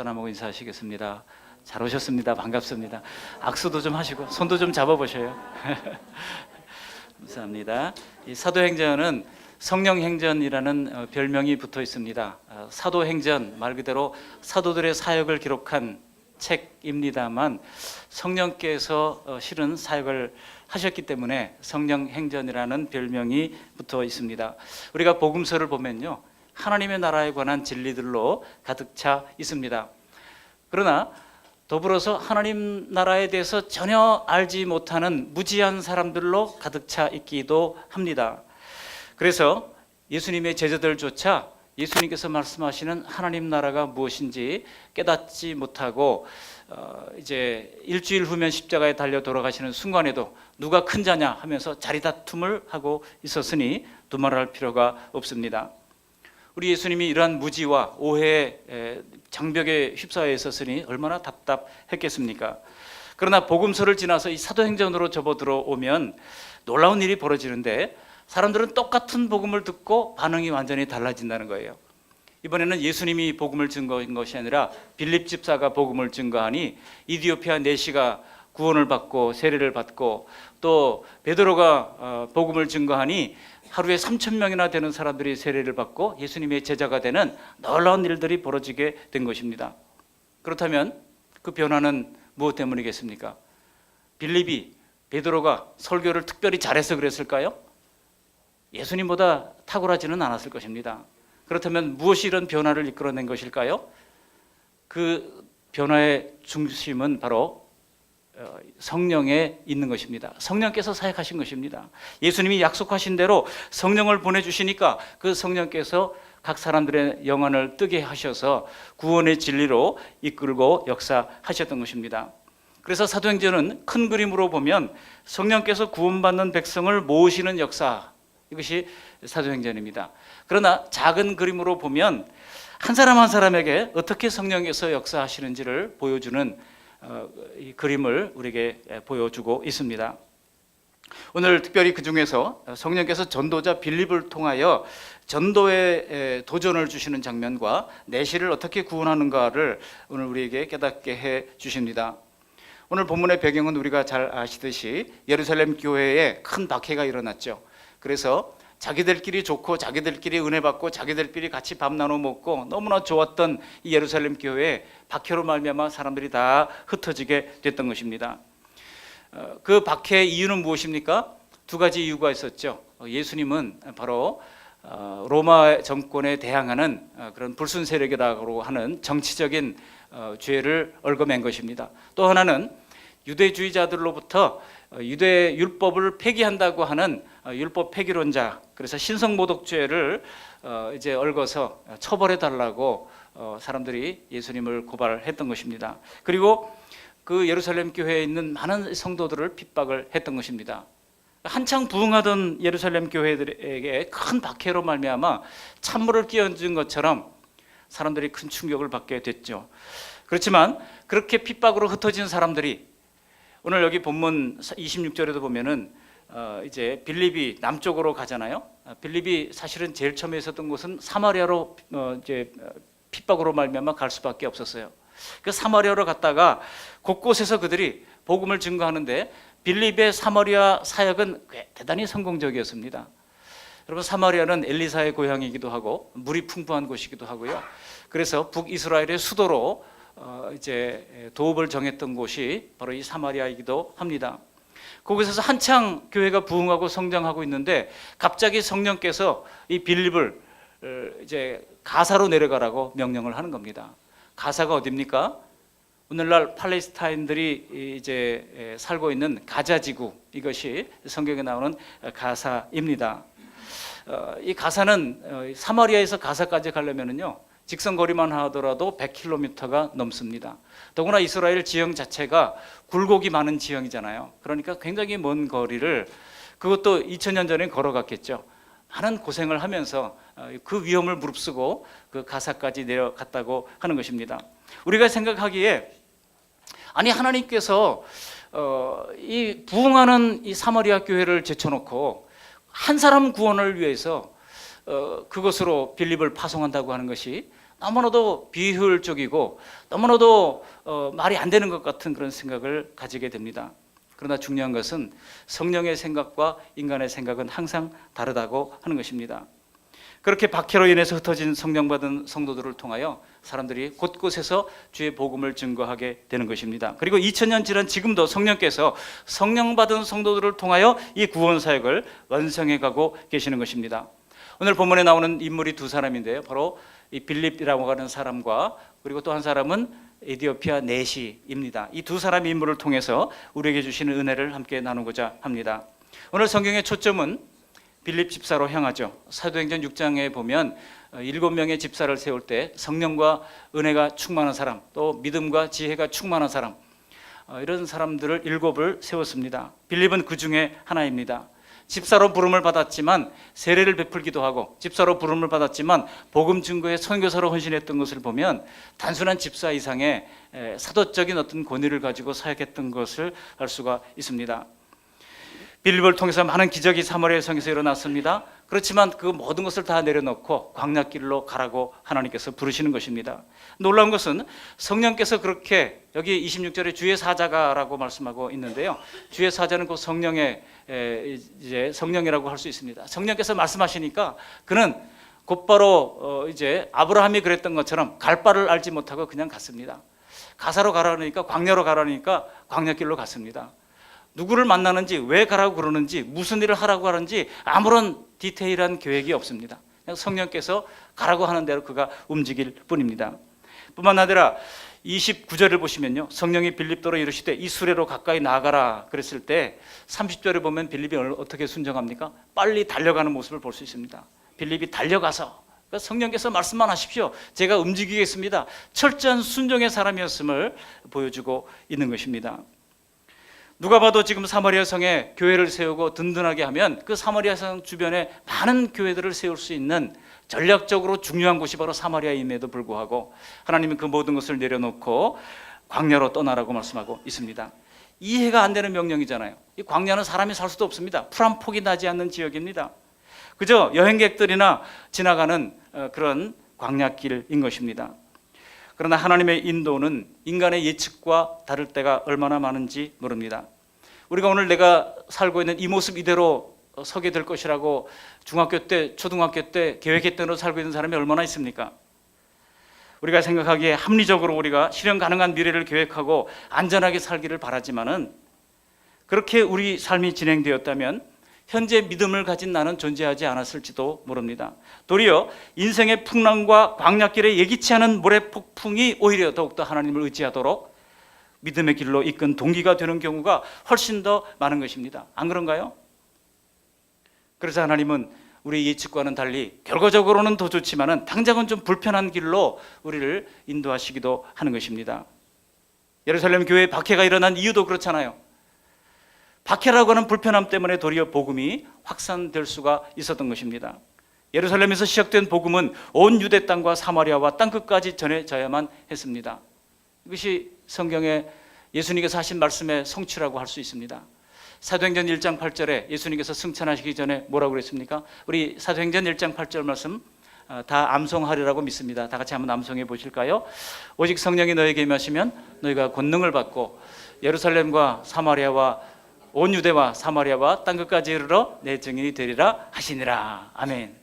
사람하고 인사하시겠습니다. 잘 오셨습니다. 반갑습니다. 악수도 좀 하시고 손도 좀 잡아보셔요. 감사합니다. 이 사도행전은 성령행전이라는 별명이 붙어 있습니다. 사도행전 말 그대로 사도들의 사역을 기록한 책입니다만 성령께서 실은 사역을 하셨기 때문에 성령행전이라는 별명이 붙어 있습니다. 우리가 복음서를 보면요, 하나님의 나라에 관한 진리들로 가득 차 있습니다. 그러나 더불어서 하나님 나라에 대해서 전혀 알지 못하는 무지한 사람들로 가득 차 있기도 합니다. 그래서 예수님의 제자들조차 예수님께서 말씀하시는 하나님 나라가 무엇인지 깨닫지 못하고 이제 일주일 후면 십자가에 달려 돌아가시는 순간에도 누가 큰 자냐 하면서 자리다툼을 하고 있었으니 두말할 필요가 없습니다. 우리 예수님이 이러한 무지와 오해의 장벽에 휩싸여 있었으니 얼마나 답답했겠습니까? 그러나 복음서를 지나서 이 사도행전으로 접어들어오면 놀라운 일이 벌어지는데 사람들은 똑같은 복음을 듣고 반응이 완전히 달라진다는 거예요. 이번에는 예수님이 복음을 증거한 것이 아니라 빌립 집사가 복음을 증거하니 이디오피아 내시가 구원을 받고 세례를 받고 또 베드로가 복음을 증거하니 하루에 3,000명이나 되는 사람들이 세례를 받고 예수님의 제자가 되는 놀라운 일들이 벌어지게 된 것입니다. 그렇다면 그 변화는 무엇 때문이겠습니까? 빌립이 베드로가 설교를 특별히 잘해서 그랬을까요? 예수님보다 탁월하지는 않았을 것입니다. 그렇다면 무엇이 이런 변화를 이끌어낸 것일까요? 그 변화의 중심은 바로 성령에 있는 것입니다. 성령께서 사역하신 것입니다. 예수님이 약속하신 대로 성령을 보내주시니까 그 성령께서 각 사람들의 영혼을 뜨게 하셔서 구원의 진리로 이끌고 역사하셨던 것입니다. 그래서 사도행전은 큰 그림으로 보면 성령께서 구원받는 백성을 모으시는 역사, 이것이 사도행전입니다. 그러나 작은 그림으로 보면 한 사람 한 사람에게 어떻게 성령께서 역사하시는지를 보여주는 이 그림을 우리에게 보여주고 있습니다. 오늘 특별히 그 중에서 성령께서 전도자 빌립을 통하여 전도의 도전을 주시는 장면과 내시를 어떻게 구원하는가를 오늘 우리에게 깨닫게 해 주십니다. 오늘 본문의 배경은 우리가 잘 아시듯이 예루살렘 교회에 큰 박해가 일어났죠. 그래서 자기들끼리 좋고 자기들끼리 은혜 받고 자기들끼리 같이 밥 나눠 먹고 너무나 좋았던 이 예루살렘 교회에 박해로 말미암아 사람들이 다 흩어지게 됐던 것입니다. 그 박해의 이유는 무엇입니까? 두 가지 이유가 있었죠. 예수님은 바로 로마 정권에 대항하는 그런 불순 세력이라고 하는 정치적인 죄를 얽어맨 것입니다. 또 하나는 유대주의자들로부터 유대 율법을 폐기한다고 하는 율법 폐기론자, 그래서 신성모독죄를 이제 얽어서 처벌해 달라고 사람들이 예수님을 고발했던 것입니다. 그리고 그 예루살렘 교회에 있는 많은 성도들을 핍박을 했던 것입니다. 한창 부흥하던 예루살렘 교회들에게 큰 박해로 말미암아 찬물을 끼얹은 것처럼 사람들이 큰 충격을 받게 됐죠. 그렇지만 그렇게 핍박으로 흩어진 사람들이 오늘 여기 본문 26절에도 보면은 이제 빌립이 남쪽으로 가잖아요. 빌립이 사실은 제일 처음에 있었던 곳은 사마리아로 이제 핍박으로 말미암아 갈 수밖에 없었어요. 그 사마리아로 갔다가 곳곳에서 그들이 복음을 증거하는데 빌립의 사마리아 사역은 대단히 성공적이었습니다. 여러분, 사마리아는 엘리사의 고향이기도 하고 물이 풍부한 곳이기도 하고요. 그래서 북이스라엘의 수도로 이제 도읍을 정했던 곳이 바로 이 사마리아이기도 합니다. 거기서 한창 교회가 부흥하고 성장하고 있는데 갑자기 성령께서 이 빌립을 이제 가사로 내려가라고 명령을 하는 겁니다. 가사가 어디입니까? 오늘날 팔레스타인들이 이제 살고 있는 가자 지구, 이것이 성경에 나오는 가사입니다. 이 가사는 사마리아에서 가사까지 가려면은요, 직선거리만 하더라도 100km가 넘습니다. 더구나 이스라엘 지형 자체가 굴곡이 많은 지형이잖아요. 그러니까 굉장히 먼 거리를, 그것도 2000년 전에 걸어갔겠죠. 많은 고생을 하면서 그 위험을 무릅쓰고 그 가사까지 내려갔다고 하는 것입니다. 우리가 생각하기에 아니, 하나님께서 이 부흥하는 이 사마리아 교회를 제쳐놓고 한 사람 구원을 위해서 그것으로 빌립을 파송한다고 하는 것이 너무나도 비효율적이고 너무나도 말이 안 되는 것 같은 그런 생각을 가지게 됩니다. 그러나 중요한 것은 성령의 생각과 인간의 생각은 항상 다르다고 하는 것입니다. 그렇게 박해로 인해서 흩어진 성령 받은 성도들을 통하여 사람들이 곳곳에서 주의 복음을 증거하게 되는 것입니다. 그리고 2000년 지난 지금도 성령께서 성령 받은 성도들을 통하여 이 구원 사역을 완성해 가고 계시는 것입니다. 오늘 본문에 나오는 인물이 두 사람인데요, 바로 이 빌립이라고 하는 사람과 그리고 또 한 사람은 에디오피아 네시입니다. 이 두 사람의 인물을 통해서 우리에게 주시는 은혜를 함께 나누고자 합니다. 오늘 성경의 초점은 빌립 집사로 향하죠. 사도행전 6장에 보면 7명의 집사를 세울 때 성령과 은혜가 충만한 사람, 또 믿음과 지혜가 충만한 사람, 이런 사람들을 7을 세웠습니다. 빌립은 그 중에 하나입니다. 집사로 부름을 받았지만 세례를 베풀기도 하고, 집사로 부름을 받았지만 복음 증거에 선교사로 헌신했던 것을 보면 단순한 집사 이상의 사도적인 어떤 권위를 가지고 사역했던 것을 알 수가 있습니다. 빌립을 통해서 많은 기적이 사마리아 성에서 일어났습니다. 그렇지만 그 모든 것을 다 내려놓고 광야길로 가라고 하나님께서 부르시는 것입니다. 놀라운 것은 성령께서 그렇게, 여기 26절에 주의 사자가라고 말씀하고 있는데요, 주의 사자는 그 성령의 이제 성령이라고 할 수 있습니다. 성령께서 말씀하시니까 그는 곧바로 이제 아브라함이 그랬던 것처럼 갈 바를 알지 못하고 그냥 갔습니다. 가사로 가라니까, 광야로 가라니까 광야길로 갔습니다. 누구를 만나는지, 왜 가라고 그러는지, 무슨 일을 하라고 하는지 아무런 디테일한 계획이 없습니다. 그냥 성령께서 가라고 하는 대로 그가 움직일 뿐입니다. 뿐만 아니라 29절을 보시면요, 성령이 빌립도로 이르시되 이 수레로 가까이 나가라 그랬을 때 30절에 보면 빌립이 어떻게 순종합니까? 빨리 달려가는 모습을 볼 수 있습니다. 빌립이 달려가서, 그러니까 성령께서 말씀만 하십시오, 제가 움직이겠습니다, 철저한 순종의 사람이었음을 보여주고 있는 것입니다. 누가 봐도 지금 사마리아 성에 교회를 세우고 든든하게 하면 그 사마리아 성 주변에 많은 교회들을 세울 수 있는 전략적으로 중요한 곳이 바로 사마리아임에도 불구하고 하나님은 그 모든 것을 내려놓고 광야로 떠나라고 말씀하고 있습니다. 이해가 안 되는 명령이잖아요. 이 광야는 사람이 살 수도 없습니다. 풀 한 폭이 나지 않는 지역입니다. 그저 여행객들이나 지나가는 그런 광야길인 것입니다. 그러나 하나님의 인도는 인간의 예측과 다를 때가 얼마나 많은지 모릅니다. 우리가 오늘 내가 살고 있는 이 모습 이대로 서게 될 것이라고 중학교 때, 초등학교 때 계획했던 대로 살고 있는 사람이 얼마나 있습니까? 우리가 생각하기에 합리적으로 우리가 실현 가능한 미래를 계획하고 안전하게 살기를 바라지만은, 그렇게 우리 삶이 진행되었다면 현재 믿음을 가진 나는 존재하지 않았을지도 모릅니다. 도리어 인생의 풍랑과 광야길에 예기치 않은 모래폭풍이 오히려 더욱더 하나님을 의지하도록 믿음의 길로 이끈 동기가 되는 경우가 훨씬 더 많은 것입니다. 안 그런가요? 그래서 하나님은 우리 예측과는 달리 결과적으로는 더 좋지만은 당장은 좀 불편한 길로 우리를 인도하시기도 하는 것입니다. 예루살렘 교회에 박해가 일어난 이유도 그렇잖아요. 박해라고 하는 불편함 때문에 도리어 복음이 확산될 수가 있었던 것입니다. 예루살렘에서 시작된 복음은 온 유대 땅과 사마리아와 땅끝까지 전해져야만 했습니다. 이것이 성경에 예수님께서 하신 말씀의 성취라고 할 수 있습니다. 사도행전 1장 8절에 예수님께서 승천하시기 전에 뭐라고 그랬습니까? 우리 사도행전 1장 8절 말씀 다 암송하리라고 믿습니다. 다 같이 한번 암송해 보실까요? 오직 성령이 너에게 임하시면 너희가 권능을 받고 예루살렘과 사마리아와 온 유대와 사마리아와 땅끝까지 이르러 내 증인이 되리라 하시니라. 아멘.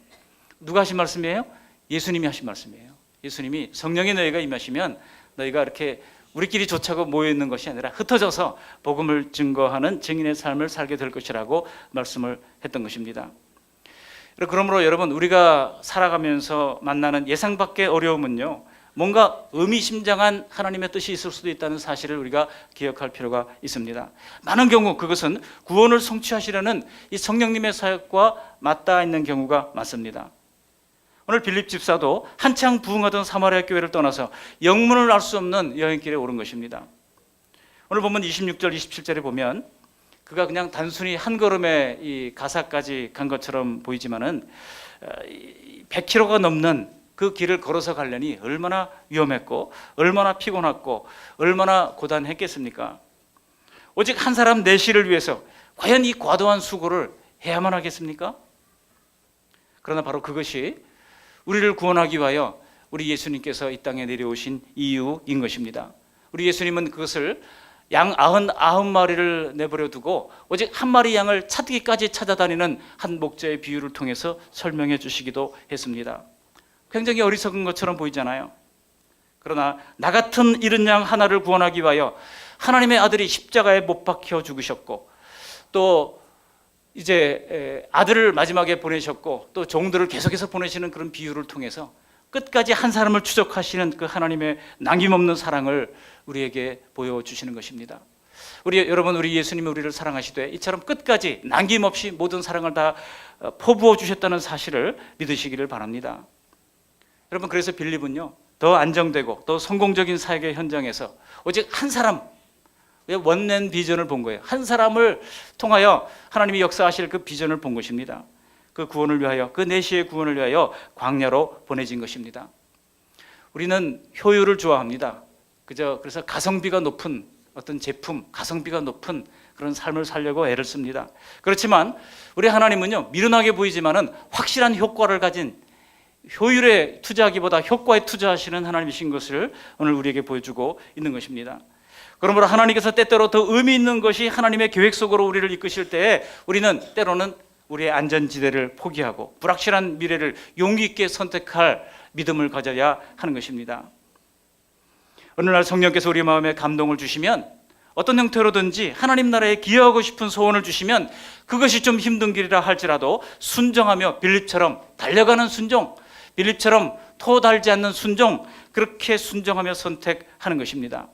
누가 하신 말씀이에요? 예수님이 하신 말씀이에요. 예수님이 성령이 너희가 임하시면 너희가 이렇게 우리끼리 조차고 모여 있는 것이 아니라 흩어져서 복음을 증거하는 증인의 삶을 살게 될 것이라고 말씀을 했던 것입니다. 그러므로 여러분, 우리가 살아가면서 만나는 예상 밖의 어려움은요, 뭔가 의미심장한 하나님의 뜻이 있을 수도 있다는 사실을 우리가 기억할 필요가 있습니다. 많은 경우 그것은 구원을 성취하시려는 이 성령님의 사역과 맞닿아 있는 경우가 많습니다. 오늘 빌립 집사도 한창 부흥하던 사마리아 교회를 떠나서 영문을 알 수 없는 여행길에 오른 것입니다. 오늘 보면 26절, 27절에 보면 그가 그냥 단순히 한 걸음에 이 가사까지 간 것처럼 보이지만은 100km가 넘는 그 길을 걸어서 가려니 얼마나 위험했고 얼마나 피곤했고 얼마나 고단했겠습니까? 오직 한 사람 내시를 위해서 과연 이 과도한 수고를 해야만 하겠습니까? 그러나 바로 그것이 우리를 구원하기 위하여 우리 예수님께서 이 땅에 내려오신 이유인 것입니다. 우리 예수님은 그것을 양 99마리를 내버려 두고 오직 한 마리 양을 찾기까지 찾아다니는 한 목자의 비유를 통해서 설명해 주시기도 했습니다. 굉장히 어리석은 것처럼 보이잖아요. 그러나 나 같은 잃은 양 하나를 구원하기 위하여 하나님의 아들이 십자가에 못 박혀 죽으셨고, 또 이제 아들을 마지막에 보내셨고, 또 종들을 계속해서 보내시는 그런 비유를 통해서 끝까지 한 사람을 추적하시는 그 하나님의 남김없는 사랑을 우리에게 보여주시는 것입니다. 여러분, 우리 예수님이 우리를 사랑하시되 이처럼 끝까지 남김없이 모든 사랑을 다 퍼부어 주셨다는 사실을 믿으시기를 바랍니다. 여러분, 그래서 빌립은요, 더 안정되고 더 성공적인 사역의 현장에서 오직 한 사람, 원맨 비전을 본 거예요. 한 사람을 통하여 하나님이 역사하실 그 비전을 본 것입니다. 그 구원을 위하여, 그 내시의 구원을 위하여 광야로 보내진 것입니다. 우리는 효율을 좋아합니다. 그래서 가성비가 높은 어떤 제품, 가성비가 높은 그런 삶을 살려고 애를 씁니다. 그렇지만 우리 하나님은요, 미련하게 보이지만은 확실한 효과를 가진, 효율에 투자하기보다 효과에 투자하시는 하나님이신 것을 오늘 우리에게 보여주고 있는 것입니다. 그러므로 하나님께서 때때로 더 의미 있는 것이 하나님의 계획 속으로 우리를 이끄실 때에 우리는 때로는 우리의 안전지대를 포기하고 불확실한 미래를 용기 있게 선택할 믿음을 가져야 하는 것입니다. 어느 날 성령께서 우리 마음에 감동을 주시면, 어떤 형태로든지 하나님 나라에 기여하고 싶은 소원을 주시면, 그것이 좀 힘든 길이라 할지라도 순종하며 빌립처럼 달려가는 순종, 빌립처럼 토 달지 않는 순종, 그렇게 순종하며 선택하는 것입니다.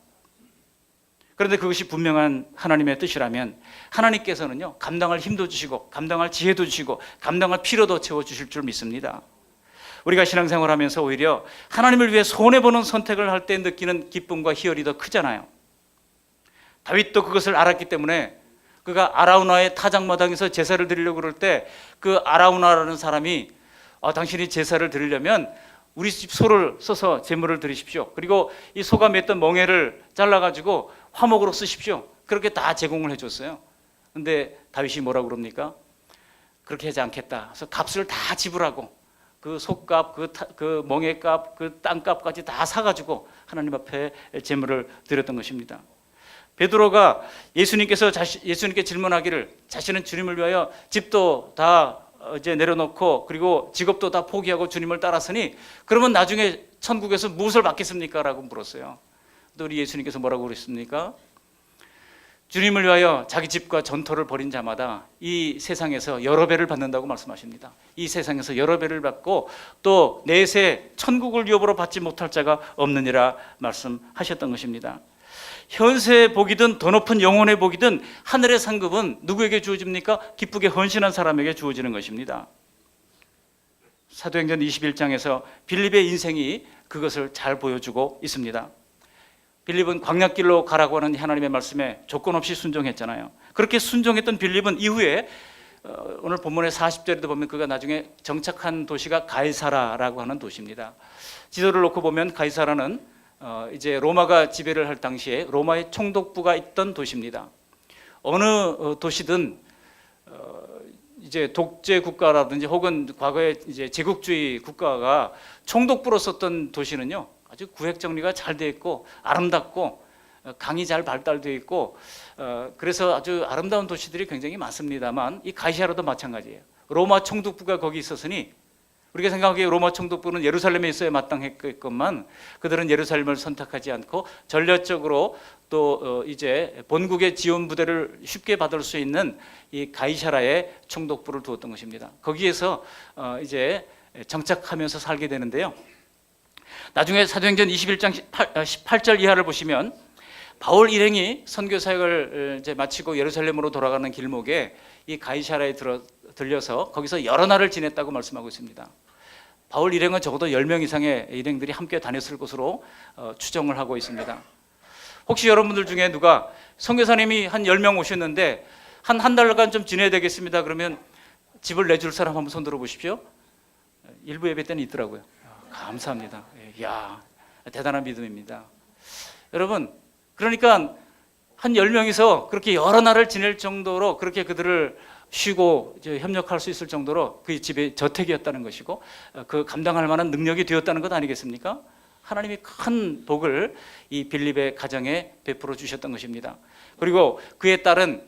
그런데 그것이 분명한 하나님의 뜻이라면 하나님께서는요, 감당할 힘도 주시고 감당할 지혜도 주시고 감당할 필요도 채워주실 줄 믿습니다. 우리가 신앙생활하면서 오히려 하나님을 위해 손해보는 선택을 할 때 느끼는 기쁨과 희열이 더 크잖아요. 다윗도 그것을 알았기 때문에 그가 아라우나의 타작마당에서 제사를 드리려고 그럴 때 그 아라우나라는 사람이 당신이 제사를 드리려면 우리 집 소를 써서 제물을 드리십시오. 그리고 이 소가 맸던 멍에를 잘라가지고 화목으로 쓰십시오. 그렇게 다 제공을 해줬어요. 근데 다윗이 뭐라고 그럽니까? 그렇게 하지 않겠다. 그래서 값을 다 지불하고 그 소값, 그 멍에값, 그 땅값까지 다 사가지고 하나님 앞에 제물을 드렸던 것입니다. 베드로가 예수님께 질문하기를, 자신은 주님을 위하여 집도 다 이제 내려놓고 그리고 직업도 다 포기하고 주님을 따랐으니 그러면 나중에 천국에서 무엇을 받겠습니까? 라고 물었어요. 또 우리 예수님께서 뭐라고 그랬습니까? 주님을 위하여 자기 집과 전토를 벌인 자마다 이 세상에서 여러 배를 받는다고 말씀하십니다. 이 세상에서 여러 배를 받고 또 내세 천국을 유업으로 받지 못할 자가 없느니라 말씀하셨던 것입니다. 현세의 복이든 더 높은 영혼의 복이든 하늘의 상급은 누구에게 주어집니까? 기쁘게 헌신한 사람에게 주어지는 것입니다. 사도행전 21장에서 빌립의 인생이 그것을 잘 보여주고 있습니다. 빌립은 광야길로 가라고 하는 하나님의 말씀에 조건 없이 순종했잖아요. 그렇게 순종했던 빌립은 이후에 오늘 본문의 40절에도 보면 그가 나중에 정착한 도시가 가이사라라고 하는 도시입니다. 지도를 놓고 보면 가이사라는 이제 로마가 지배를 할 당시에 로마의 총독부가 있던 도시입니다. 어느 도시든 이제 독재 국가라든지 혹은 과거에 이제 제국주의 국가가 총독부로 썼던 도시는요, 아주 구획 정리가 잘 되어 있고 아름답고 강이 잘 발달되어 있고 그래서 아주 아름다운 도시들이 굉장히 많습니다만 이 가이사라도 마찬가지예요. 로마 총독부가 거기 있었으니 우리가 생각하기에 로마 총독부는 예루살렘에 있어야 마땅했건만 그들은 예루살렘을 선택하지 않고 전략적으로 또 이제 본국의 지원 부대를 쉽게 받을 수 있는 이 가이사라에 총독부를 두었던 것입니다. 거기에서 이제 정착하면서 살게 되는데요. 나중에 사도행전 21장 18절 이하를 보시면 바울 일행이 선교 사역을 이제 마치고 예루살렘으로 돌아가는 길목에 이 가이사라에 들려서 거기서 여러 날을 지냈다고 말씀하고 있습니다. 바울 일행은 적어도 10명 이상의 일행들이 함께 다녔을 것으로 추정을 하고 있습니다. 혹시 여러분들 중에 누가 선교사님이 한 10명 오셨는데 한 달간 좀 지내야 되겠습니다. 그러면 집을 내줄 사람 한번 손 들어보십시오. 일부 예배 때는 있더라고요. 감사합니다. 이야, 대단한 믿음입니다. 여러분, 그러니까 한 10명이서 그렇게 여러 날을 지낼 정도로 그렇게 그들을 쉬고 협력할 수 있을 정도로 그 집의 저택이었다는 것이고 그 감당할 만한 능력이 되었다는 것 아니겠습니까? 하나님이 큰 복을 이 빌립의 가정에 베풀어 주셨던 것입니다. 그리고 그의 딸은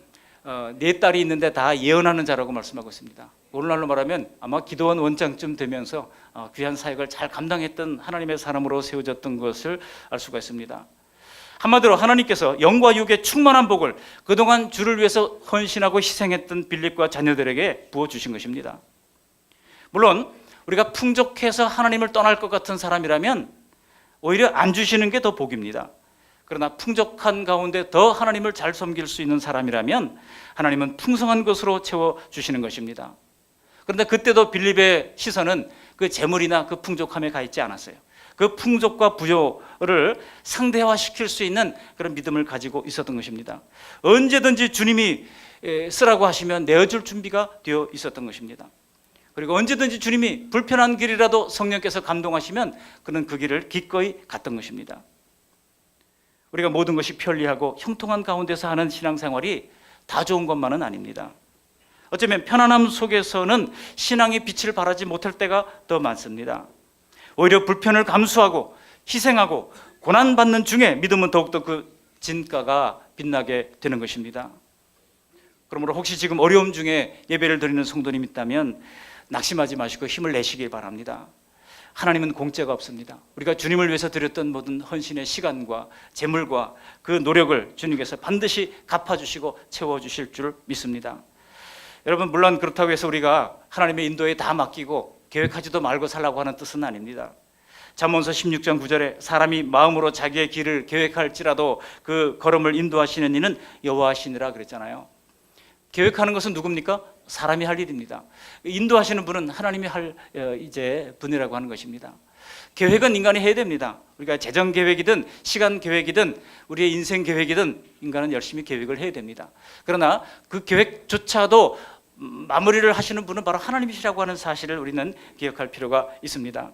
네 딸이 있는데 다 예언하는 자라고 말씀하고 있습니다. 오늘날로 말하면 아마 기도원 원장쯤 되면서 귀한 사역을 잘 감당했던 하나님의 사람으로 세워졌던 것을 알 수가 있습니다. 한마디로 하나님께서 영과 육의 충만한 복을 그동안 주를 위해서 헌신하고 희생했던 빌립과 자녀들에게 부어주신 것입니다. 물론 우리가 풍족해서 하나님을 떠날 것 같은 사람이라면 오히려 안 주시는 게 더 복입니다. 그러나 풍족한 가운데 더 하나님을 잘 섬길 수 있는 사람이라면 하나님은 풍성한 것으로 채워주시는 것입니다. 그런데 그때도 빌립의 시선은 그 재물이나 그 풍족함에 가 있지 않았어요. 그 풍족과 부요를 상대화시킬 수 있는 그런 믿음을 가지고 있었던 것입니다. 언제든지 주님이 쓰라고 하시면 내어줄 준비가 되어 있었던 것입니다. 그리고 언제든지 주님이 불편한 길이라도 성령께서 감동하시면 그는 그 길을 기꺼이 갔던 것입니다. 우리가 모든 것이 편리하고 형통한 가운데서 하는 신앙생활이 다 좋은 것만은 아닙니다. 어쩌면 편안함 속에서는 신앙의 빛을 발하지 못할 때가 더 많습니다. 오히려 불편을 감수하고 희생하고 고난받는 중에 믿음은 더욱더 그 진가가 빛나게 되는 것입니다. 그러므로 혹시 지금 어려움 중에 예배를 드리는 성도님 있다면 낙심하지 마시고 힘을 내시길 바랍니다. 하나님은 공짜가 없습니다. 우리가 주님을 위해서 드렸던 모든 헌신의 시간과 재물과 그 노력을 주님께서 반드시 갚아주시고 채워주실 줄 믿습니다. 여러분, 물론 그렇다고 해서 우리가 하나님의 인도에 다 맡기고 계획하지도 말고 살라고 하는 뜻은 아닙니다. 잠언서 16장 9절에 사람이 마음으로 자기의 길을 계획할지라도 그 걸음을 인도하시는 이는 여호와시니라 그랬잖아요. 계획하는 것은 누굽니까? 사람이 할 일입니다. 인도하시는 분은 하나님이 할 분이라고 하는 것입니다. 계획은 인간이 해야 됩니다. 우리가 재정 계획이든 시간 계획이든 우리의 인생 계획이든 인간은 열심히 계획을 해야 됩니다. 그러나 그 계획조차도 마무리를 하시는 분은 바로 하나님이시라고 하는 사실을 우리는 기억할 필요가 있습니다.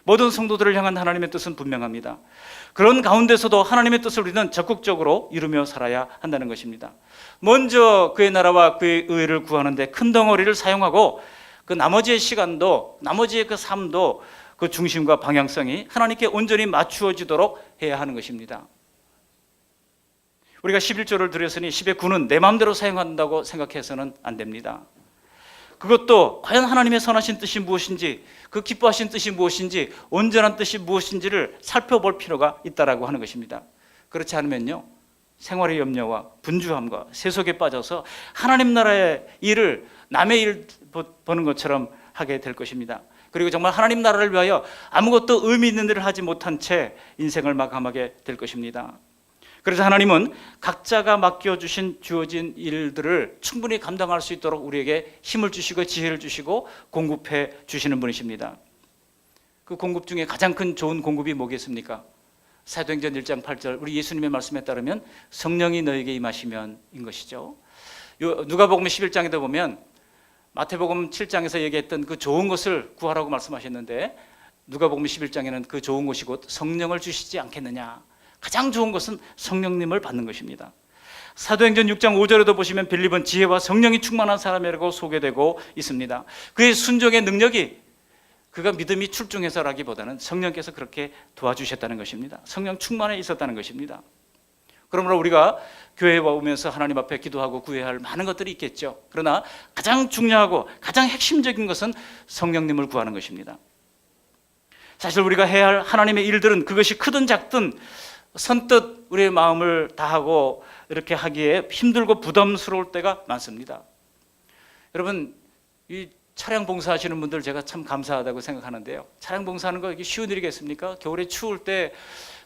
모든 성도들을 향한 하나님의 뜻은 분명합니다. 그런 가운데서도 하나님의 뜻을 우리는 적극적으로 이루며 살아야 한다는 것입니다. 먼저 그의 나라와 그의 의를 구하는 데 큰 덩어리를 사용하고 그 나머지의 시간도 나머지의 그 삶도 그 중심과 방향성이 하나님께 온전히 맞추어지도록 해야 하는 것입니다. 우리가 11조를 드렸으니 10의 9는 내 마음대로 사용한다고 생각해서는 안 됩니다. 그것도 과연 하나님의 선하신 뜻이 무엇인지, 그 기뻐하신 뜻이 무엇인지, 온전한 뜻이 무엇인지를 살펴볼 필요가 있다라고 하는 것입니다. 그렇지 않으면요, 생활의 염려와 분주함과 세속에 빠져서 하나님 나라의 일을 남의 일 보는 것처럼 하게 될 것입니다. 그리고 정말 하나님 나라를 위하여 아무것도 의미 있는 일을 하지 못한 채 인생을 마감하게 될 것입니다. 그래서 하나님은 각자가 맡겨주신 주어진 일들을 충분히 감당할 수 있도록 우리에게 힘을 주시고 지혜를 주시고 공급해 주시는 분이십니다. 그 공급 중에 가장 큰 좋은 공급이 뭐겠습니까? 사도행전 1장 8절 우리 예수님의 말씀에 따르면 성령이 너에게 임하시면인 것이죠. 누가복음 11장에도 보면 마태복음 7장에서 얘기했던 그 좋은 것을 구하라고 말씀하셨는데 누가복음 11장에는 그 좋은 것이 곧 성령을 주시지 않겠느냐. 가장 좋은 것은 성령님을 받는 것입니다. 사도행전 6장 5절에도 보시면 빌립은 지혜와 성령이 충만한 사람이라고 소개되고 있습니다. 그의 순종의 능력이 그가 믿음이 출중해서라기보다는 성령께서 그렇게 도와주셨다는 것입니다. 성령 충만해 있었다는 것입니다. 그러므로 우리가 교회에 오면서 하나님 앞에 기도하고 구해야 할 많은 것들이 있겠죠. 그러나 가장 중요하고 가장 핵심적인 것은 성령님을 구하는 것입니다. 사실 우리가 해야 할 하나님의 일들은 그것이 크든 작든 선뜻 우리의 마음을 다하고 이렇게 하기에 힘들고 부담스러울 때가 많습니다. 여러분, 이 차량 봉사하시는 분들 제가 참 감사하다고 생각하는데요. 차량 봉사하는 거 이게 쉬운 일이겠습니까? 겨울에 추울 때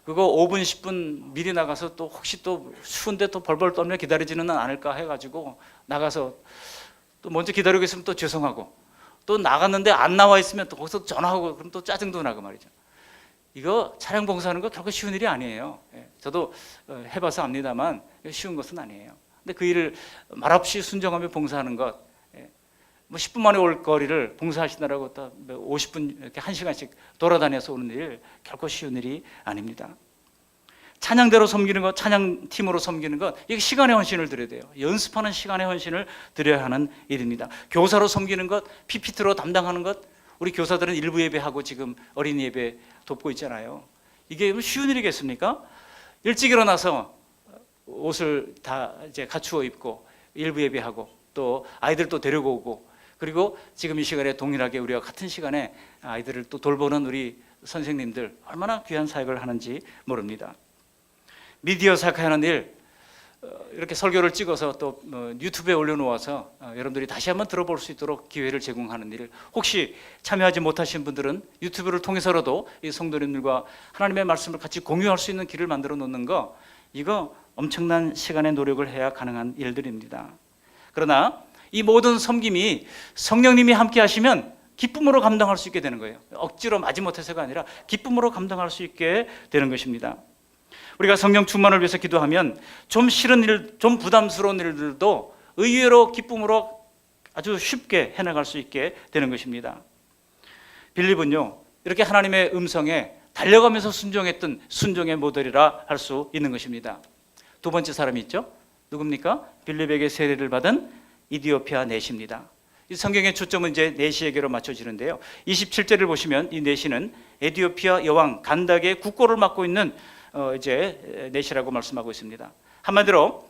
그거 5분 10분 미리 나가서 또 혹시 또 추운데 또 벌벌 떨며 기다리지는 않을까 해가지고 나가서 또 먼저 기다리고 있으면 또 죄송하고 또 나갔는데 안 나와 있으면 또 거기서 전화하고 그럼 또 짜증도 나고 말이죠. 이거 차량 봉사하는 거 결코 쉬운 일이 아니에요. 저도 해봐서 압니다만 쉬운 것은 아니에요. 근데 그 일을 말없이 순종하며 봉사하는 것, 뭐 10분 만에 올 거리를 봉사하시느라고 또 50분 이렇게 1시간씩 돌아다녀서 오는 일 결코 쉬운 일이 아닙니다. 찬양대로 섬기는 것, 찬양팀으로 섬기는 것, 이게 시간의 헌신을 드려야 돼요. 연습하는 시간의 헌신을 드려야 하는 일입니다. 교사로 섬기는 것, PPT로 담당하는 것, 우리 교사들은 일부 예배하고 지금 어린이 예배 돕고 있잖아요. 이게 쉬운 일이겠습니까? 일찍 일어나서 옷을 다 이제 갖추어 입고 일부 예배하고 또 아이들 또 데려오고, 그리고 지금 이 시간에 동일하게 우리가 같은 시간에 아이들을 또 돌보는 우리 선생님들 얼마나 귀한 사역을 하는지 모릅니다. 미디어 사역하는 일, 이렇게 설교를 찍어서 또 유튜브에 올려놓아서 여러분들이 다시 한번 들어볼 수 있도록 기회를 제공하는 일, 혹시 참여하지 못하신 분들은 유튜브를 통해서라도 이 성도님들과 하나님의 말씀을 같이 공유할 수 있는 길을 만들어 놓는 거, 이거 엄청난 시간의 노력을 해야 가능한 일들입니다. 그러나 이 모든 섬김이 성령님이 함께 하시면 기쁨으로 감당할 수 있게 되는 거예요. 억지로 마지못해서가 아니라 기쁨으로 감당할 수 있게 되는 것입니다. 우리가 성령 충만을 위해서 기도하면 좀 싫은 일, 좀 부담스러운 일들도 의외로 기쁨으로 아주 쉽게 해나갈 수 있게 되는 것입니다. 빌립은요, 이렇게 하나님의 음성에 달려가면서 순종했던 순종의 모델이라 할 수 있는 것입니다. 두 번째 사람이 있죠. 누굽니까? 빌립에게 세례를 받은 이디오피아 내시입니다. 이 성경의 초점은 이제 내시에게로 맞춰지는데요. 27절을 보시면 이 내시는 에티오피아 여왕 간닥의 국고를 맡고 있는 이제 내시라고 말씀하고 있습니다. 한마디로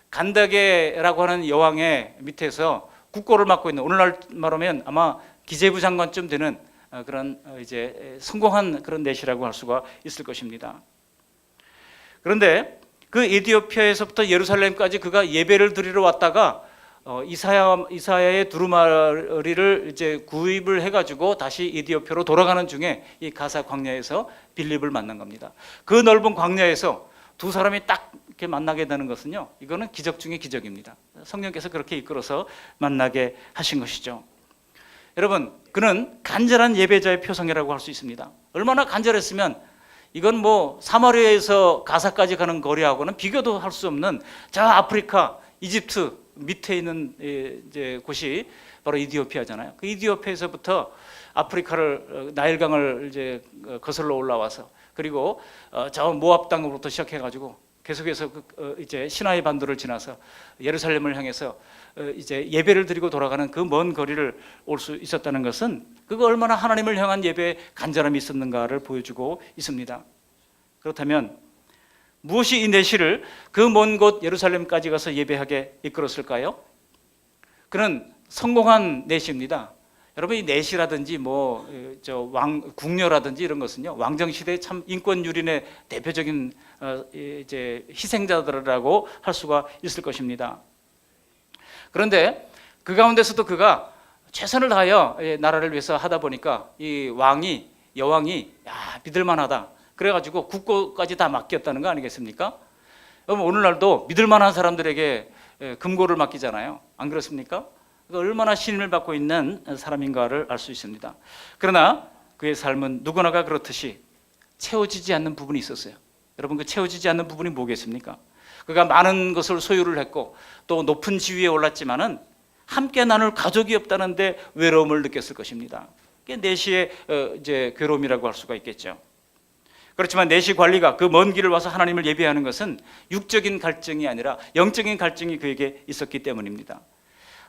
간닥의라고 하는 여왕의 밑에서 국고를 맡고 있는, 오늘날 말하면 아마 기재부 장관쯤 되는 그런 이제 성공한 그런 내시라고 할 수가 있을 것입니다. 그런데 그 에티오피아에서부터 예루살렘까지 그가 예배를 드리러 왔다가 이사야의 두루마리를 이제 구입을 해가지고 다시 에티오피아로 돌아가는 중에 이 가사 광야에서 빌립을 만난 겁니다. 그 넓은 광야에서 두 사람이 딱 이렇게 만나게 되는 것은요, 이거는 기적 중의 기적입니다. 성령께서 그렇게 이끌어서 만나게 하신 것이죠. 여러분, 그는 간절한 예배자의 표성이라고 할 수 있습니다. 얼마나 간절했으면 이건 뭐 사마리아에서 가사까지 가는 거리하고는 비교도 할 수 없는 저 아프리카, 이집트 밑에 있는 이제 곳이 바로 이디오피아잖아요. 그 이디오피아에서부터 아프리카를 나일강을 이제 거슬러 올라와서, 그리고 저 모압 땅으로부터 시작해가지고 계속해서 이제 시나이 반도를 지나서 예루살렘을 향해서 이제 예배를 드리고 돌아가는 그 먼 거리를 올 수 있었다는 것은 그가 얼마나 하나님을 향한 예배에 간절함이 있었는가를 보여주고 있습니다. 그렇다면 무엇이 이 내시를 그 먼 곳 예루살렘까지 가서 예배하게 이끌었을까요? 그는 성공한 내시입니다. 여러분, 이 내시라든지 뭐 저 궁녀라든지 이런 것은요, 왕정 시대 참 인권 유린의 대표적인 이제 희생자들이라고 할 수가 있을 것입니다. 그런데 그 가운데서도 그가 최선을 다하여 나라를 위해서 하다 보니까 이 여왕이 믿을만하다. 그래가지고 국고까지 다 맡겼다는 거 아니겠습니까? 여러분, 오늘날도 믿을만한 사람들에게 금고를 맡기잖아요. 안 그렇습니까? 얼마나 신임을 받고 있는 사람인가를 알 수 있습니다. 그러나 그의 삶은 누구나가 그렇듯이 채워지지 않는 부분이 있었어요. 여러분, 그 채워지지 않는 부분이 뭐겠습니까? 그가 많은 것을 소유를 했고 또 높은 지위에 올랐지만은 함께 나눌 가족이 없다는데 외로움을 느꼈을 것입니다. 그게 내시의 이제 괴로움이라고 할 수가 있겠죠. 그렇지만 내시 관리가 그 먼 길을 와서 하나님을 예배하는 것은 육적인 갈증이 아니라 영적인 갈증이 그에게 있었기 때문입니다.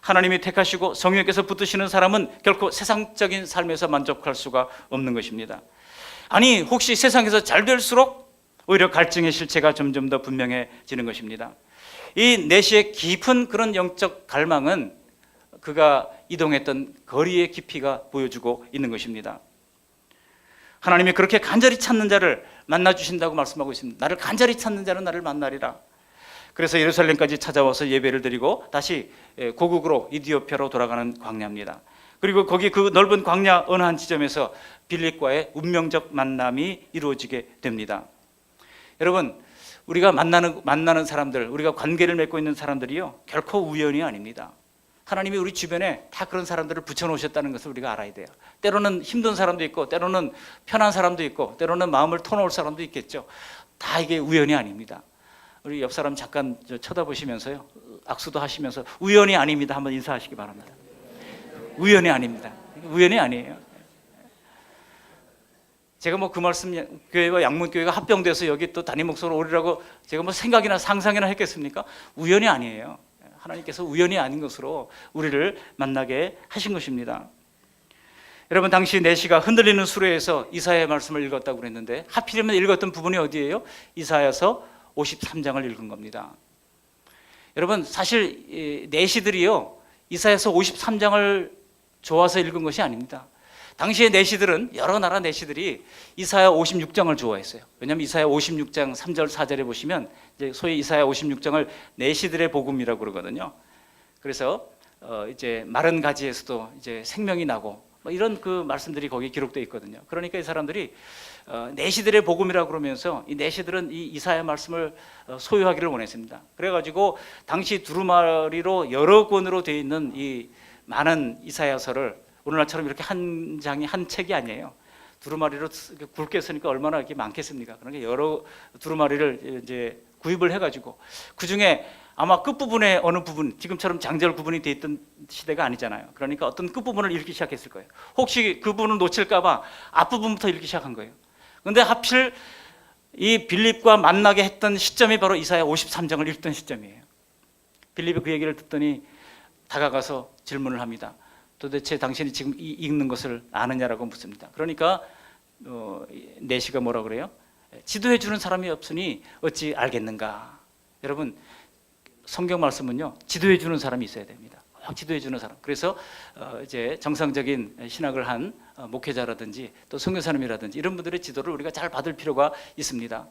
하나님이 택하시고 성령께서 붙드시는 사람은 결코 세상적인 삶에서 만족할 수가 없는 것입니다. 아니, 혹시 세상에서 잘 될수록 오히려 갈증의 실체가 점점 더 분명해지는 것입니다. 이 내시의 깊은 그런 영적 갈망은 그가 이동했던 거리의 깊이가 보여주고 있는 것입니다. 하나님이 그렇게 간절히 찾는 자를 만나주신다고 말씀하고 있습니다. 나를 간절히 찾는 자는 나를 만나리라. 그래서 예루살렘까지 찾아와서 예배를 드리고 다시 고국으로 이디오피아로 돌아가는 광야입니다. 그리고 거기 그 넓은 광야 어느 한 지점에서 빌립과의 운명적 만남이 이루어지게 됩니다. 여러분, 우리가 만나는 사람들, 우리가 관계를 맺고 있는 사람들이요, 결코 우연이 아닙니다. 하나님이 우리 주변에 다 그런 사람들을 붙여놓으셨다는 것을 우리가 알아야 돼요. 때로는 힘든 사람도 있고, 때로는 편한 사람도 있고, 때로는 마음을 터놓을 사람도 있겠죠. 다 이게 우연이 아닙니다. 우리 옆 사람 잠깐 쳐다보시면서요, 악수도 하시면서 우연이 아닙니다 한번 인사하시기 바랍니다. 우연이 아닙니다. 우연이 아니에요. 제가 뭐 그 말씀 교회와 양문교회가 합병돼서 여기 또 담임 목사로 오리라고 제가 뭐 생각이나 상상이나 했겠습니까? 우연이 아니에요. 하나님께서 우연이 아닌 것으로 우리를 만나게 하신 것입니다. 여러분, 당시 내시가 흔들리는 수레에서 이사야의 말씀을 읽었다고 그랬는데 하필이면 읽었던 부분이 어디예요? 이사야서 53장을 읽은 겁니다. 여러분, 사실 내시들이요 이사야서 53장을 좋아서 읽은 것이 아닙니다. 당시의 내시들은 여러 나라 내시들이 이사야 56장을 좋아했어요. 왜냐하면 이사야 56장 3절 4절에 보시면 이제 소위 이사야 56장을 내시들의 복음이라고 그러거든요. 그래서 이제 마른 가지에서도 이제 생명이 나고 뭐 이런 그 말씀들이 거기에 기록되어 있거든요. 그러니까 이 사람들이 내시들의 복음이라고 그러면서 이 내시들은 이 이사야 말씀을 소유하기를 원했습니다. 그래가지고 당시 두루마리로 여러 권으로 되어 있는 이 많은 이사야서를 오늘날처럼 이렇게 한 장이 한 책이 아니에요. 두루마리로 굵게 쓰니까 얼마나 이렇게 많겠습니까? 그러니까 여러 두루마리를 이제 구입을 해가지고 그 중에 아마 끝부분에 어느 부분, 지금처럼 장절 구분이 돼 있던 시대가 아니잖아요. 그러니까 어떤 끝부분을 읽기 시작했을 거예요. 혹시 그 부분을 놓칠까봐 앞부분부터 읽기 시작한 거예요. 그런데 하필 이 빌립과 만나게 했던 시점이 바로 이사야 53장을 읽던 시점이에요. 빌립이 그 얘기를 듣더니 다가가서 질문을 합니다. 도대체 당신이 지금 읽는 것을 아느냐라고 묻습니다. 그러니까 내시가 뭐라 그래요? 지도해 주는 사람이 없으니 어찌 알겠는가? 여러분, 성경 말씀은요 지도해 주는 사람이 있어야 됩니다. 지도해 주는 사람. 그래서 이제 정상적인 신학을 한 목회자라든지 또 선교사님이라든지 이런 분들의 지도를 우리가 잘 받을 필요가 있습니다.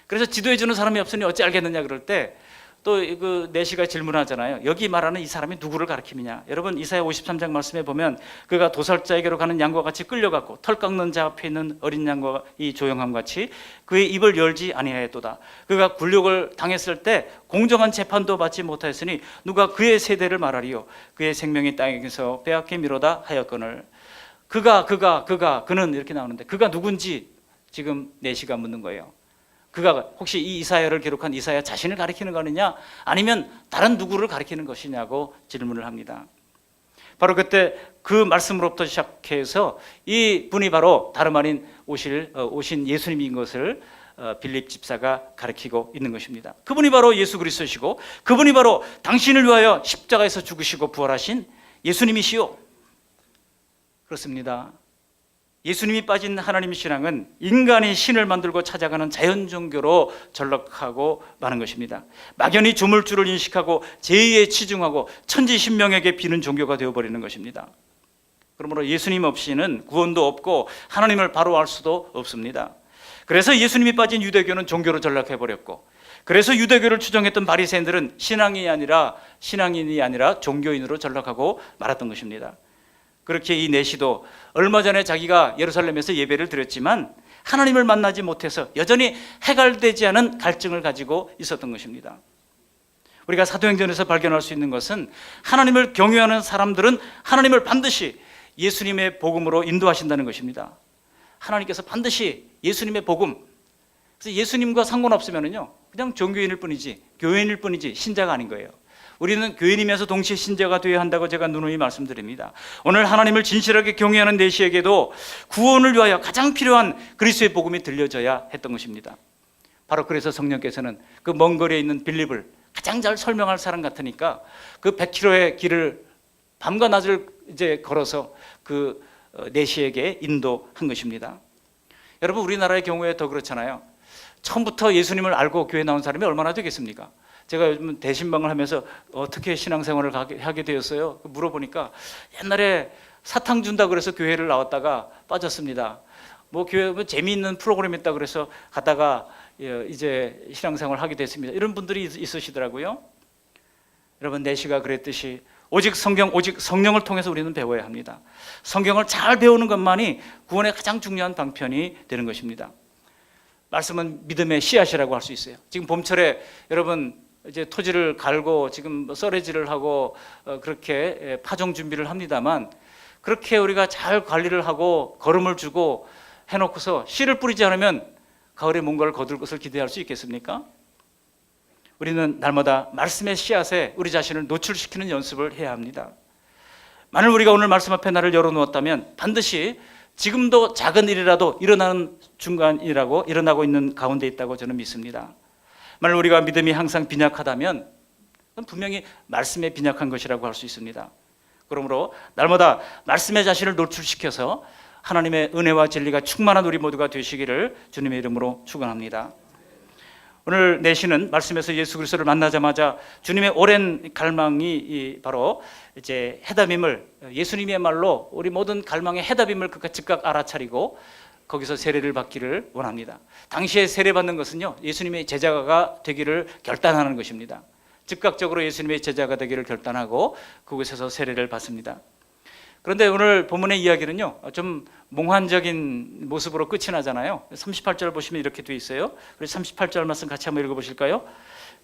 그래서 지도해 주는 사람이 없으니 어찌 알겠느냐 그럴 때 또 그 내시가 질문하잖아요. 여기 말하는 이 사람이 누구를 가리키느냐? 여러분, 이사야 53장 말씀에 보면 그가 도살자에게로 가는 양과 같이 끌려갔고 털 깎는 자 앞에 있는 어린 양과 이 조용함 같이 그의 입을 열지 아니하였도다. 그가 굴욕을 당했을 때 공정한 재판도 받지 못하였으니 누가 그의 세대를 말하리요? 그의 생명이 땅에서 빼앗게 미로다 하였거늘. 그는 이렇게 나오는데 그가 누군지 지금 내시가 묻는 거예요. 그가 혹시 이 이사야를 기록한 이사야 자신을 가리키는 거느냐 아니면 다른 누구를 가리키는 것이냐고 질문을 합니다. 바로 그때 그 말씀으로부터 시작해서 이 분이 바로 다름 아닌 오신 예수님인 것을 빌립 집사가 가리키고 있는 것입니다. 그분이 바로 예수 그리스도시고 그분이 바로 당신을 위하여 십자가에서 죽으시고 부활하신 예수님이시요. 그렇습니다. 예수님이 빠진 하나님의 신앙은 인간이 신을 만들고 찾아가는 자연 종교로 전락하고 마는 것입니다. 막연히 조물주를 인식하고 제의에 치중하고 천지신명에게 비는 종교가 되어버리는 것입니다. 그러므로 예수님 없이는 구원도 없고 하나님을 바로 알 수도 없습니다. 그래서 예수님이 빠진 유대교는 종교로 전락해버렸고, 그래서 유대교를 추종했던 바리새인들은 신앙인이 아니라 종교인으로 전락하고 말았던 것입니다. 그렇게 이 내시도 얼마 전에 자기가 예루살렘에서 예배를 드렸지만 하나님을 만나지 못해서 여전히 해결되지 않은 갈증을 가지고 있었던 것입니다. 우리가 사도행전에서 발견할 수 있는 것은 하나님을 경외하는 사람들은 하나님을 반드시 예수님의 복음으로 인도하신다는 것입니다. 하나님께서 반드시 예수님의 복음, 그래서 예수님과 상관없으면요 그냥 종교인일 뿐이지 교회인일 뿐이지 신자가 아닌 거예요. 우리는 교인이면서 동시에 신자가 되어야 한다고 제가 누누이 말씀드립니다. 오늘 하나님을 진실하게 경외하는 내시에게도 구원을 위하여 가장 필요한 그리스도의 복음이 들려져야 했던 것입니다. 바로 그래서 성령께서는 그 먼 거리에 있는 빌립을 가장 잘 설명할 사람 같으니까 그 100km의 길을 밤과 낮을 이제 걸어서 그 내시에게 인도한 것입니다. 여러분, 우리나라의 경우에 더 그렇잖아요. 처음부터 예수님을 알고 교회 나온 사람이 얼마나 되겠습니까? 제가 요즘 대신방을 하면서 어떻게 신앙생활을 하게 되었어요? 물어보니까 옛날에 사탕 준다 그래서 교회를 나왔다가 빠졌습니다. 뭐 교회 재미있는 프로그램 있다 그래서 갔다가 이제 신앙생활을 하게 됐습니다. 이런 분들이 있으시더라고요. 여러분, 내시가 그랬듯이 오직 성령을 통해서 우리는 배워야 합니다. 성경을 잘 배우는 것만이 구원의 가장 중요한 방편이 되는 것입니다. 말씀은 믿음의 씨앗이라고 할 수 있어요. 지금 봄철에 여러분 이제 토지를 갈고 지금 썰애질을 하고 그렇게 파종 준비를 합니다만, 그렇게 우리가 잘 관리를 하고 거름을 주고 해놓고서 씨를 뿌리지 않으면 가을에 뭔가를 거둘 것을 기대할 수 있겠습니까? 우리는 날마다 말씀의 씨앗에 우리 자신을 노출시키는 연습을 해야 합니다. 만일 우리가 오늘 말씀 앞에 나를 열어놓았다면 반드시 지금도 작은 일이라도 일어나는 중간이라고 일어나고 있는 가운데 있다고 저는 믿습니다. 만약 우리가 믿음이 항상 빈약하다면 그건 분명히 말씀에 빈약한 것이라고 할 수 있습니다. 그러므로 날마다 말씀의 자신을 노출시켜서 하나님의 은혜와 진리가 충만한 우리 모두가 되시기를 주님의 이름으로 축원합니다. 오늘 내시는 말씀에서 예수 그리스도를 만나자마자 주님의 오랜 갈망이 바로 이제 해답임을, 예수님의 말로 우리 모든 갈망의 해답임을 즉각 알아차리고 거기서 세례를 받기를 원합니다. 당시에 세례받는 것은요, 예수님의 제자가 되기를 결단하는 것입니다. 즉각적으로 예수님의 제자가 되기를 결단하고 그곳에서 세례를 받습니다. 그런데 오늘 본문의 이야기는요, 좀 몽환적인 모습으로 끝이 나잖아요. 38절 보시면 이렇게 돼 있어요. 우리 38절 말씀 같이 한번 읽어보실까요?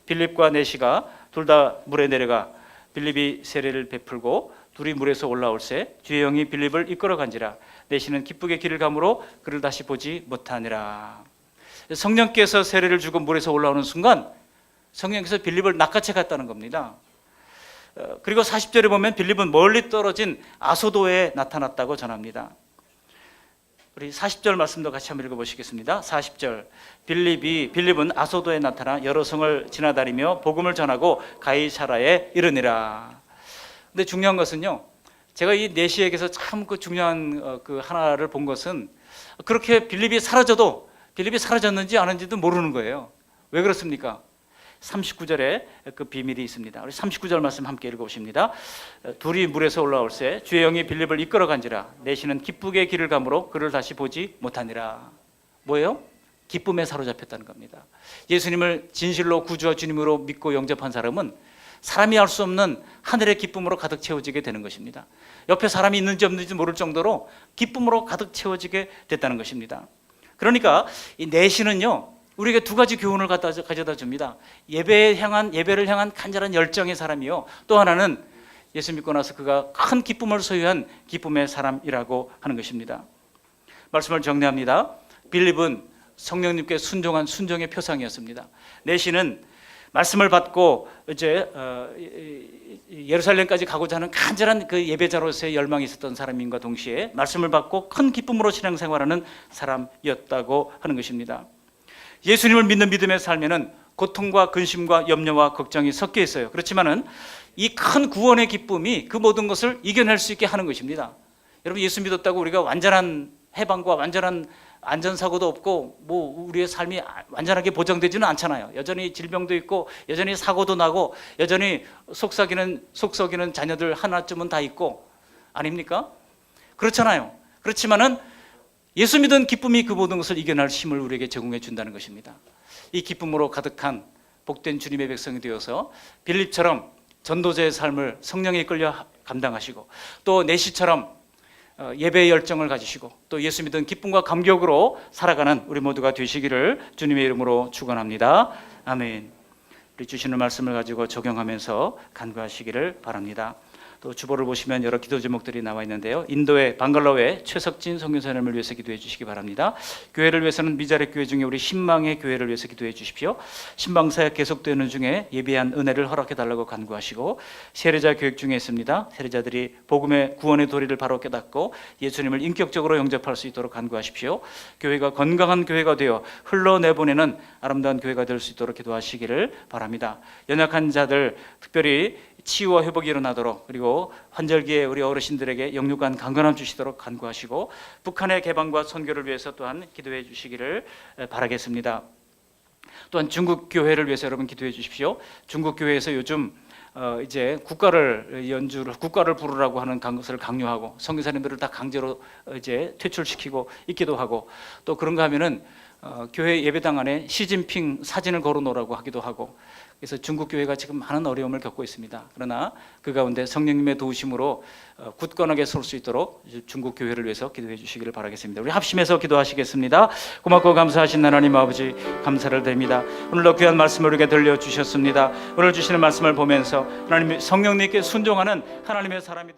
빌립과 내시가 둘 다 물에 내려가 빌립이 세례를 베풀고 둘이 물에서 올라올새 주의 영이 빌립을 이끌어간지라 내시는 기쁘게 길을 가므로 그를 다시 보지 못하니라. 성령께서 세례를 주고 물에서 올라오는 순간 성령께서 빌립을 낚아채 갔다는 겁니다. 그리고 40절에 보면 빌립은 멀리 떨어진 아소도에 나타났다고 전합니다. 우리 40절 말씀도 같이 한번 읽어보시겠습니다. 40절 빌립은 아소도에 나타나 여러 성을 지나다니며 복음을 전하고 가이사라에 이르니라. 근데 중요한 것은요, 제가 이 내시에게서 참 그 중요한 그 하나를 본 것은 그렇게 빌립이 사라져도 빌립이 사라졌는지 아닌지도 모르는 거예요. 왜 그렇습니까? 39절에 그 비밀이 있습니다. 우리 39절 말씀 함께 읽어보십니다. 둘이 물에서 올라올새 주의 영이 빌립을 이끌어간지라 내시는 기쁘게 길을 가므로 그를 다시 보지 못하니라. 뭐예요? 기쁨에 사로잡혔다는 겁니다. 예수님을 진실로 구주와 주님으로 믿고 영접한 사람은 사람이 알 수 없는 하늘의 기쁨으로 가득 채워지게 되는 것입니다. 옆에 사람이 있는지 없는지 모를 정도로 기쁨으로 가득 채워지게 됐다는 것입니다. 그러니까 이 내시는요, 우리에게 두 가지 교훈을 가져다 줍니다. 예배를 향한 간절한 열정의 사람이요, 또 하나는 예수 믿고 나서 그가 큰 기쁨을 소유한 기쁨의 사람이라고 하는 것입니다. 말씀을 정리합니다. 빌립은 성령님께 순종한 순종의 표상이었습니다. 내시는 말씀을 받고 이제 예루살렘까지 가고자 하는 간절한 그 예배자로서의 열망이 있었던 사람인과 동시에 말씀을 받고 큰 기쁨으로 신앙생활하는 사람이었다고 하는 것입니다. 예수님을 믿는 믿음의 삶에는 고통과 근심과 염려와 걱정이 섞여 있어요. 그렇지만은 이 큰 구원의 기쁨이 그 모든 것을 이겨낼 수 있게 하는 것입니다. 여러분, 예수 믿었다고 우리가 완전한 해방과 완전한 안전사고도 없고 뭐 우리의 삶이 완전하게 보장되지는 않잖아요. 여전히 질병도 있고 여전히 사고도 나고 여전히 속썩이는 자녀들 하나쯤은 다 있고, 아닙니까? 그렇잖아요. 그렇지만은 예수 믿은 기쁨이 그 모든 것을 이겨낼 힘을 우리에게 제공해 준다는 것입니다. 이 기쁨으로 가득한 복된 주님의 백성이 되어서 빌립처럼 전도자의 삶을 성령에 이끌려 감당하시고 또 내시처럼 예배의 열정을 가지시고 또 예수 믿은 기쁨과 감격으로 살아가는 우리 모두가 되시기를 주님의 이름으로 축원합니다. 아멘. 우리 주시는 말씀을 가지고 적용하면서 간구하시기를 바랍니다. 또 주보를 보시면 여러 기도 제목들이 나와 있는데요. 인도의 방글라오의 최석진 선교사님을 위해서 기도해 주시기 바랍니다. 교회를 위해서는 미자렉 교회 중에 우리 신방의 교회를 위해서 기도해 주십시오. 신방 사역 계속되는 중에 예비한 은혜를 허락해 달라고 간구하시고, 세례자 교육 중에 있습니다. 세례자들이 복음의 구원의 도리를 바로 깨닫고 예수님을 인격적으로 영접할 수 있도록 간구하십시오. 교회가 건강한 교회가 되어 흘러내보내는 아름다운 교회가 될 수 있도록 기도하시기를 바랍니다. 연약한 자들, 특별히 치유와 회복이 일어나도록, 그리고 환절기에 우리 어르신들에게 영육간 강건함 주시도록 간구하시고, 북한의 개방과 선교를 위해서 또한 기도해 주시기를 바라겠습니다. 또한 중국 교회를 위해서 여러분 기도해 주십시오. 중국 교회에서 요즘 이제 국가를 부르라고 하는 것을 강요하고 선교사님들을 다 강제로 이제 퇴출시키고 있기도 하고, 또 그런가 하면은 교회 예배당 안에 시진핑 사진을 걸어놓으라고 하기도 하고, 그래서 중국 교회가 지금 많은 어려움을 겪고 있습니다. 그러나 그 가운데 성령님의 도우심으로 굳건하게 설 수 있도록 중국 교회를 위해서 기도해 주시기를 바라겠습니다. 우리 합심해서 기도하시겠습니다. 고맙고 감사하신 하나님 아버지, 감사를 드립니다. 오늘도 귀한 말씀을 우리에게 들려주셨습니다. 오늘 주시는 말씀을 보면서 하나님 성령님께 순종하는 하나님의 사람이